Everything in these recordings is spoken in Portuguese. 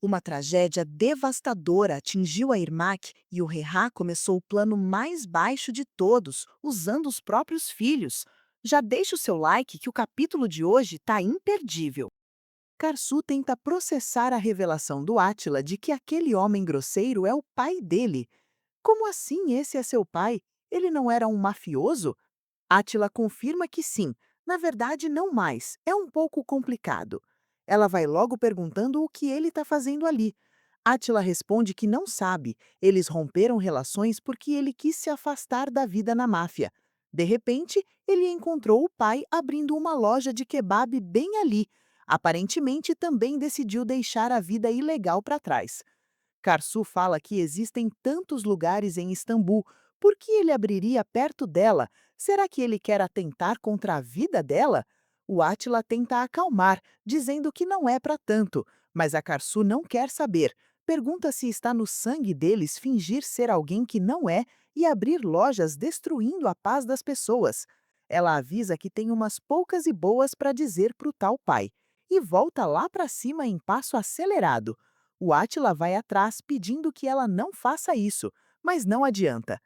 Uma tragédia devastadora atingiu a Irmak e o Rehá começou o plano mais baixo de todos, usando os próprios filhos. Já deixa o seu like que o capítulo de hoje tá imperdível. Karsu tenta processar a revelação do Átila de que aquele homem grosseiro é o pai dele. Como assim esse é seu pai? Ele não era um mafioso? Átila confirma que sim, na verdade não mais, é um pouco complicado. Ela vai logo perguntando o que ele está fazendo ali. Átila responde que não sabe, eles romperam relações porque ele quis se afastar da vida na máfia. De repente, ele encontrou o pai abrindo uma loja de kebab bem ali. Aparentemente, também decidiu deixar a vida ilegal para trás. Karsu fala que existem tantos lugares em Istambul. Por que ele abriria perto dela? Será que ele quer atentar contra a vida dela? O Átila tenta acalmar, dizendo que não é para tanto, mas a Karsu não quer saber. Pergunta se está no sangue deles fingir ser alguém que não é e abrir lojas destruindo a paz das pessoas. Ela avisa que tem umas poucas e boas para dizer para o tal pai. E volta lá para cima em passo acelerado. O Átila vai atrás pedindo que ela não faça isso, mas não adianta.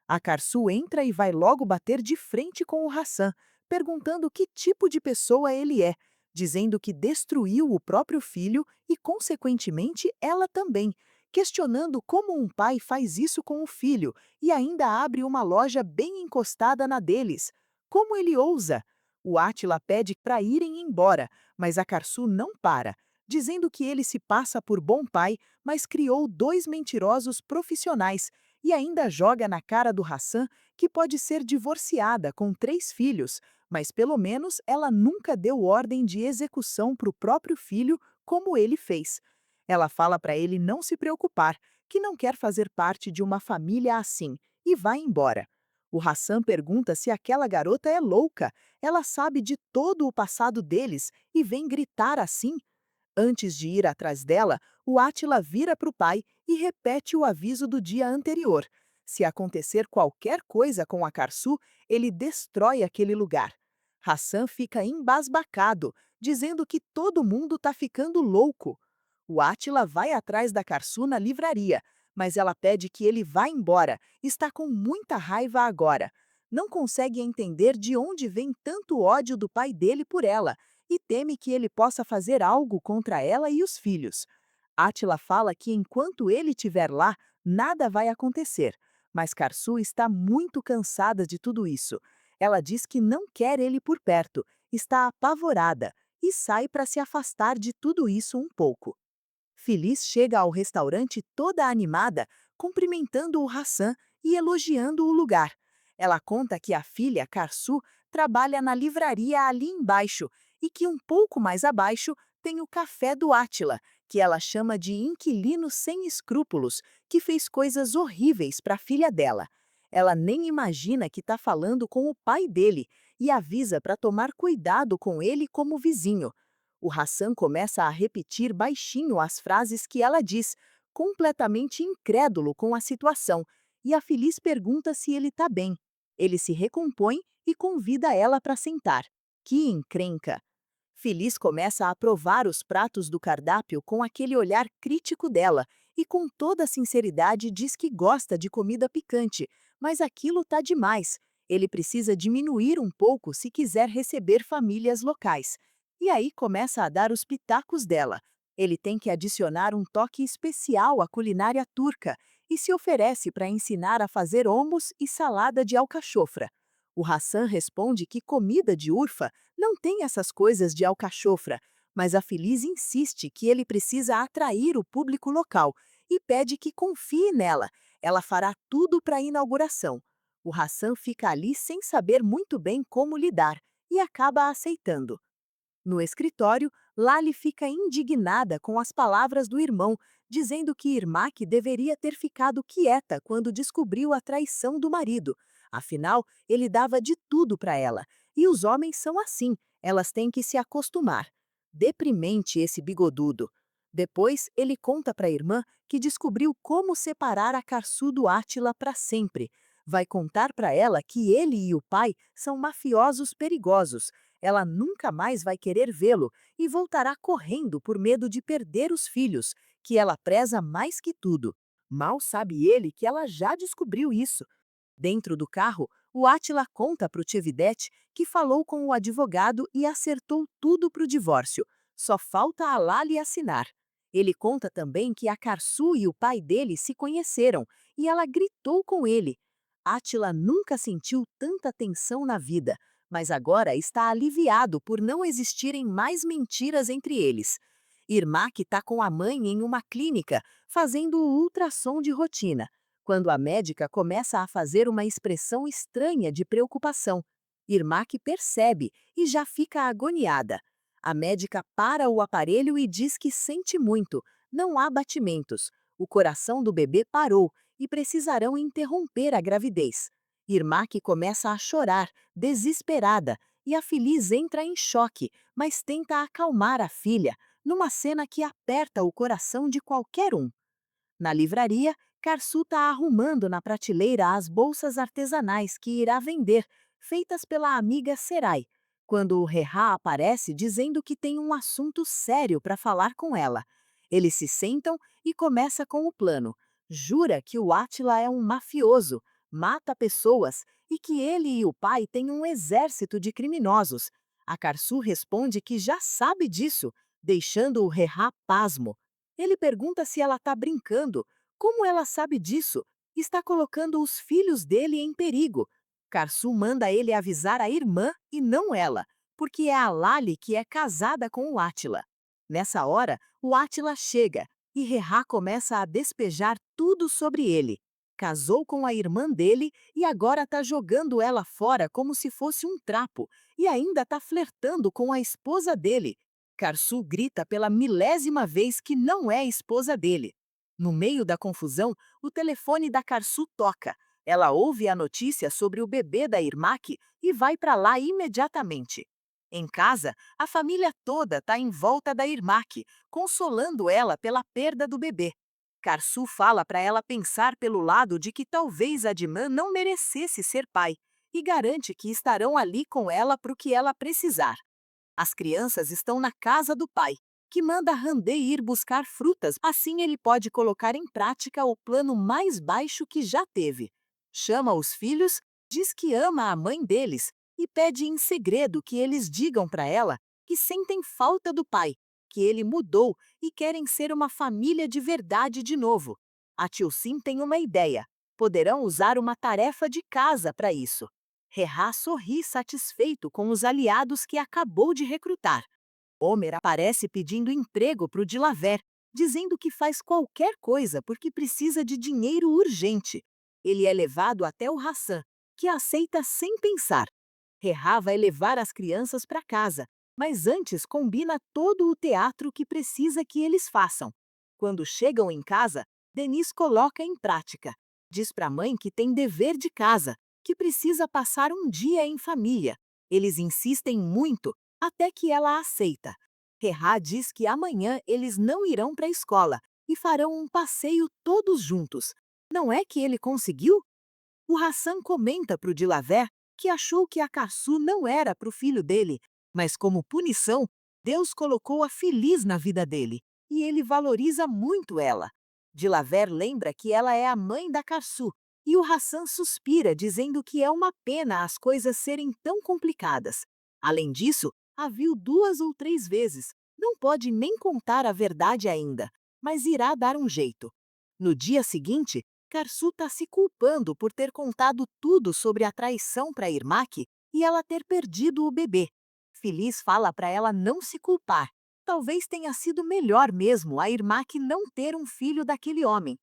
A Karsu entra e vai logo bater de frente com o Hassan, perguntando que tipo de pessoa ele é, dizendo que destruiu o próprio filho e, consequentemente, ela também, questionando como um pai faz isso com o filho e ainda abre uma loja bem encostada na deles. Como ele ousa? O Átila pede para irem embora, mas a Karsu não para, dizendo que ele se passa por bom pai, mas criou dois mentirosos profissionais e ainda joga na cara do Hassan que pode ser divorciada com 3 filhos, mas pelo menos ela nunca deu ordem de execução para o próprio filho, como ele fez. Ela fala para ele não se preocupar, que não quer fazer parte de uma família assim, e vai embora. O Hassan pergunta se aquela garota é louca. Ela sabe de todo o passado deles e vem gritar assim. Antes de ir atrás dela, o Átila vira para o pai e repete o aviso do dia anterior. Se acontecer qualquer coisa com a Karsu, ele destrói aquele lugar. Hassan fica embasbacado, dizendo que todo mundo está ficando louco. O Átila vai atrás da Karsu na livraria, mas ela pede que ele vá embora, está com muita raiva agora. Não consegue entender de onde vem tanto ódio do pai dele por ela e teme que ele possa fazer algo contra ela e os filhos. Átila fala que enquanto ele estiver lá, nada vai acontecer, mas Karsu está muito cansada de tudo isso. Ela diz que não quer ele por perto, está apavorada e sai para se afastar de tudo isso um pouco. Feliz chega ao restaurante toda animada, cumprimentando o Hassan e elogiando o lugar. Ela conta que a filha, Karsu, trabalha na livraria ali embaixo e que um pouco mais abaixo tem o café do Átila, que ela chama de inquilino sem escrúpulos, que fez coisas horríveis para a filha dela. Ela nem imagina que está falando com o pai dele e avisa para tomar cuidado com ele como vizinho. O Hassan começa a repetir baixinho as frases que ela diz, completamente incrédulo com a situação, e a Feliz pergunta se ele está bem. Ele se recompõe e convida ela para sentar. Que encrenca! Feliz começa a provar os pratos do cardápio com aquele olhar crítico dela e com toda a sinceridade diz que gosta de comida picante, mas aquilo tá demais. Ele precisa diminuir um pouco se quiser receber famílias locais. E aí começa a dar os pitacos dela. Ele tem que adicionar um toque especial à culinária turca e se oferece para ensinar a fazer hummus e salada de alcachofra. O Hassan responde que comida de Urfa não tem essas coisas de alcachofra, mas a Feliz insiste que ele precisa atrair o público local e pede que confie nela. Ela fará tudo para a inauguração. O Hassan fica ali sem saber muito bem como lidar e acaba aceitando. No escritório, Lali fica indignada com as palavras do irmão, dizendo que Irmak deveria ter ficado quieta quando descobriu a traição do marido. Afinal, ele dava de tudo para ela. E os homens são assim, elas têm que se acostumar. Deprimente esse bigodudo. Depois, ele conta para a irmã que descobriu como separar a Karsu do Átila para sempre. Vai contar para ela que ele e o pai são mafiosos perigosos. Ela nunca mais vai querer vê-lo e voltará correndo por medo de perder os filhos, que ela preza mais que tudo. Mal sabe ele que ela já descobriu isso. Dentro do carro, o Átila conta para o Tchevidete que falou com o advogado e acertou tudo para o divórcio. Só falta a Lali assinar. Ele conta também que a Karsu e o pai dele se conheceram e ela gritou com ele. Átila nunca sentiu tanta tensão na vida, mas agora está aliviado por não existirem mais mentiras entre eles. Irmak está com a mãe em uma clínica, fazendo o ultrassom de rotina, quando a médica começa a fazer uma expressão estranha de preocupação. Irmak percebe e já fica agoniada. A médica para o aparelho e diz que sente muito, não há batimentos. O coração do bebê parou e precisarão interromper a gravidez. Irmak começa a chorar, desesperada, e a Feliz entra em choque, mas tenta acalmar a filha, numa cena que aperta o coração de qualquer um. Na livraria, Karsu está arrumando na prateleira as bolsas artesanais que irá vender, feitas pela amiga Serai, quando o Reha aparece dizendo que tem um assunto sério para falar com ela. Eles se sentam e começa com o plano. Jura que o Átila é um mafioso, mata pessoas e que ele e o pai têm um exército de criminosos. A Karsu responde que já sabe disso, deixando o Reha pasmo. Ele pergunta se ela está brincando. Como ela sabe disso? Está colocando os filhos dele em perigo. Karsu manda ele avisar a irmã e não ela, porque é a Lali que é casada com o Átila. Nessa hora, o Átila chega e Reha começa a despejar tudo sobre ele. Casou com a irmã dele e agora está jogando ela fora como se fosse um trapo e ainda está flertando com a esposa dele. Karsu grita pela milésima vez que não é esposa dele. No meio da confusão, o telefone da Karsu toca. Ela ouve a notícia sobre o bebê da Irmak e vai para lá imediatamente. Em casa, a família toda está em volta da Irmak, consolando ela pela perda do bebê. Karsu fala para ela pensar pelo lado de que talvez Adnan não merecesse ser pai e garante que estarão ali com ela para o que ela precisar. As crianças estão na casa do pai, que manda Randê ir buscar frutas, assim ele pode colocar em prática o plano mais baixo que já teve. Chama os filhos, diz que ama a mãe deles e pede em segredo que eles digam para ela que sentem falta do pai, que ele mudou e querem ser uma família de verdade de novo. A tio Sim tem uma ideia. Poderão usar uma tarefa de casa para isso. Reha sorri satisfeito com os aliados que acabou de recrutar. Homer aparece pedindo emprego para o Dilaver, dizendo que faz qualquer coisa porque precisa de dinheiro urgente. Ele é levado até o Hassan, que aceita sem pensar. Reha vai levar as crianças para casa, mas antes combina todo o teatro que precisa que eles façam. Quando chegam em casa, Denise coloca em prática. Diz para a mãe que tem dever de casa, que precisa passar um dia em família. Eles insistem muito, até que ela aceita. Reha diz que amanhã eles não irão para a escola e farão um passeio todos juntos. Não é que ele conseguiu? O Hassan comenta para o Dilaver que achou que a Karsu não era para o filho dele, mas como punição, Deus colocou a Feliz na vida dele e ele valoriza muito ela. Dilaver lembra que ela é a mãe da Karsu e o Hassan suspira dizendo que é uma pena as coisas serem tão complicadas. Além disso, a viu 2 ou 3 vezes. Não pode nem contar a verdade ainda, mas irá dar um jeito. No dia seguinte, Karsu está se culpando por ter contado tudo sobre a traição para Irmak e ela ter perdido o bebê. Feliz fala para ela não se culpar. Talvez tenha sido melhor mesmo a Irmak não ter um filho daquele homem.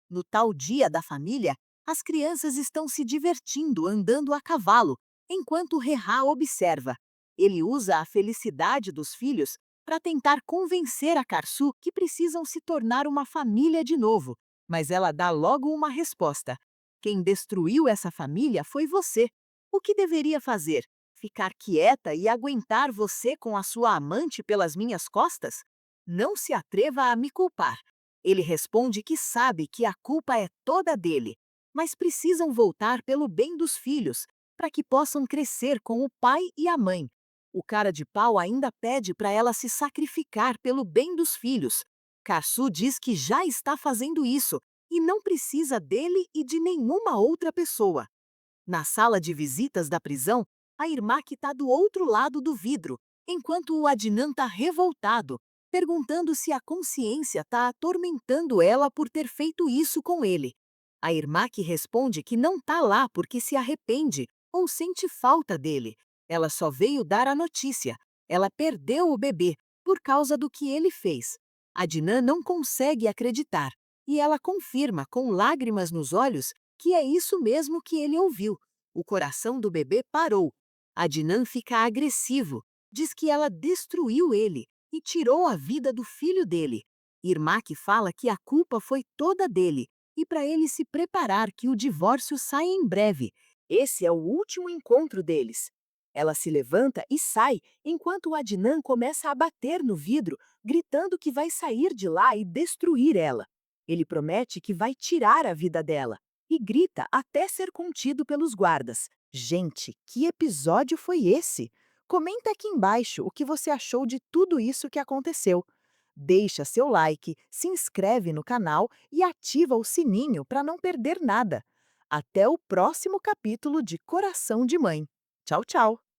No tal dia da família, as crianças estão se divertindo andando a cavalo, enquanto Reha observa. Ele usa a felicidade dos filhos para tentar convencer a Karsu que precisam se tornar uma família de novo, mas ela dá logo uma resposta. Quem destruiu essa família foi você. O que deveria fazer? Ficar quieta e aguentar você com a sua amante pelas minhas costas? Não se atreva a me culpar. Ele responde que sabe que a culpa é toda dele, mas precisam voltar pelo bem dos filhos, para que possam crescer com o pai e a mãe. O cara de pau ainda pede para ela se sacrificar pelo bem dos filhos. Caçu diz que já está fazendo isso e não precisa dele e de nenhuma outra pessoa. Na sala de visitas da prisão, a Irmak está do outro lado do vidro, enquanto o Adnan está revoltado, perguntando se a consciência está atormentando ela por ter feito isso com ele. A Irmak responde que não está lá porque se arrepende ou sente falta dele. Ela só veio dar a notícia. Ela perdeu o bebê por causa do que ele fez. Adnan não consegue acreditar e ela confirma, com lágrimas nos olhos, que é isso mesmo que ele ouviu. O coração do bebê parou. Adnan fica agressivo. Diz que ela destruiu ele e tirou a vida do filho dele. Irmak fala que a culpa foi toda dele e para ele se preparar que o divórcio sai em breve. Esse é o último encontro deles. Ela se levanta e sai, enquanto o Adnan começa a bater no vidro, gritando que vai sair de lá e destruir ela. Ele promete que vai tirar a vida dela e grita até ser contido pelos guardas. Gente, que episódio foi esse? Comenta aqui embaixo o que você achou de tudo isso que aconteceu. Deixa seu like, se inscreve no canal e ativa o sininho para não perder nada. Até o próximo capítulo de Coração de Mãe. Tchau, tchau!